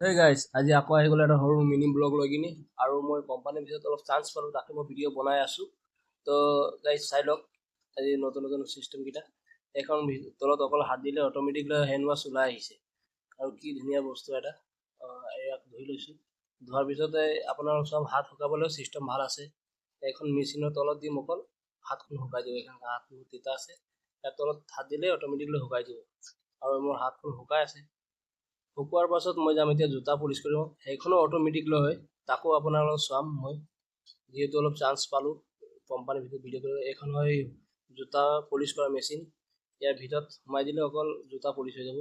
Hey guys, আজি আকৌ আহি গ'ল এটা সৰু মিনি ব্লগ লৈ কিনি আৰু মই কোম্পানীৰ ভিতৰত অলপ চান্স পালোঁ তাকে মই ভিডিঅ' বনাই আছোঁ। তো গাইজ চাই লওক আজি নতুন নতুন চিষ্টেমকেইটা। এখন তলত অকল হাত দিলে অট'মেটিকলি হেণ্ড ৱাছ ওলাই আহিছে আৰু কি ধুনীয়া বস্তু এটা। ইয়াক ধুই লৈছোঁ, ধোৱাৰ পিছতে আপোনাৰ চব হাত শুকাবলৈ চিষ্টেম ভাল আছে। এখন মেচিনৰ তলত দিম অকল হাতখন শুকাই দিব। এখন হাত তিতা আছে, ইয়াৰ তলত হাত দিলে অট'মেটিকলি শুকাই দিব আৰু মোৰ হাতখন শুকাই আছে। শুকোৱাৰ পাছত মই যাম এতিয়া জোতা পলিচ কৰিব, সেইখনো অট'মেটিক লৈ হয়। তাকো আপোনালোকক চাম মই, যিহেতু অলপ চান্স পালোঁ কোম্পানীৰ ভিতৰত ভিডিঅ' কৰিব। এইখন হয় জোতা পলিচ কৰা মেচিন, ইয়াৰ ভিতৰত সোমাই দিলে অকল জোতা পলিচ হৈ যাব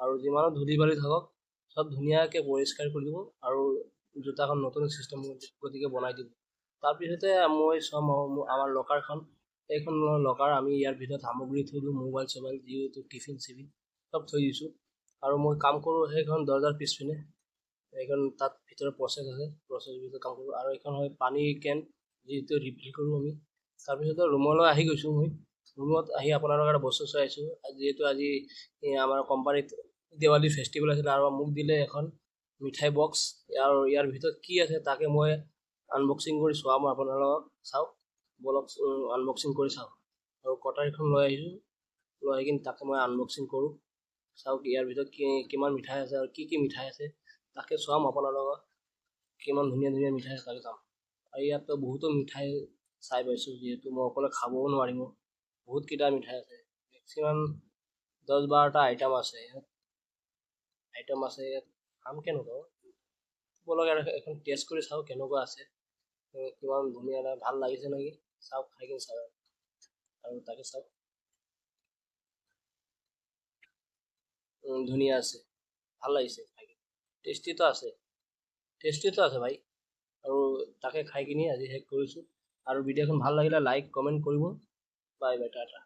আৰু যিমানো ধূলি বালি থাকক চব ধুনীয়াকৈ পৰিষ্কাৰ কৰি দিব আৰু জোতাখন নতুন চিষ্টেম গতিকে বনাই দিব। তাৰপিছতে মই চাম আমাৰ লকাৰখন, এইখন লকাৰ আমি ইয়াৰ ভিতৰত সামগ্ৰী থৈ দিওঁ, মোবাইল চোবাইল যিহেতু টিফিন চিফিন চব থৈ দিছোঁ। আৰু মই কাম কৰোঁ সেইখন দৰ্জাৰ পিছপিনে, এইখন তাত ভিতৰত প্ৰচেছ আছে, প্ৰচেছ ভিতৰত কাম কৰোঁ। আৰু এইখন হয় পানী কেন, যিহেতু ৰিফিল কৰোঁ আমি। তাৰপিছতে ৰুমলৈ আহি গৈছোঁ। মই ৰুমত আহি আপোনালোকৰ এটা বস্তু চাই আছোঁ, যিহেতু আজি আমাৰ কোম্পানীত দেৱালী ফেষ্টিভেল আছিলে আৰু মোক দিলে এখন মিঠাই বক্স। ইয়াৰ ভিতৰত কি আছে তাকে মই আনবক্সিং কৰি চোৱাম আপোনালোকক। চাওক বলক আনবক্সিং কৰি চাওক। আৰু কটাৰীখন লৈ আহিছোঁ, লৈ আহি কিনে তাকে মই আনবক্সিং কৰোঁ। চাওক ইয়াৰ ভিতৰত কিমান মিঠাই আছে আৰু কি মিঠাই আছে তাকে চোৱাম আপোনালোকক। কিমান ধুনীয়া ধুনীয়া মিঠাই আছে তাকে চাম। আৰু ইয়াততো বহুতো মিঠাই চাই পাইছোঁ, যিহেতু মই অকলে খাবও নোৱাৰিম। বহুতকেইটা মিঠাই আছে, মেক্সিমাম 10-12টা আইটেম আছে ইয়াত। খাম কেনেকুৱা বলক আৰু এখন টেষ্ট কৰি চাওঁ কেনেকুৱা আছে, কিমান ধুনীয়া ভাল লাগিছে নেকি চাওক, খাই কিনে চাওক আৰু তাকে চাওক। ধুনীয়া আছে, ভাল লাগিছে খাই, টেষ্টিটো আছে, টেষ্টিটো আছে ভাই। আৰু তাকে খাই কিনি আজি শেষ কৰিছোঁ। আৰু ভিডিঅ'খন ভাল লাগিলে লাইক কমেণ্ট কৰিব। Bye bye, Tata.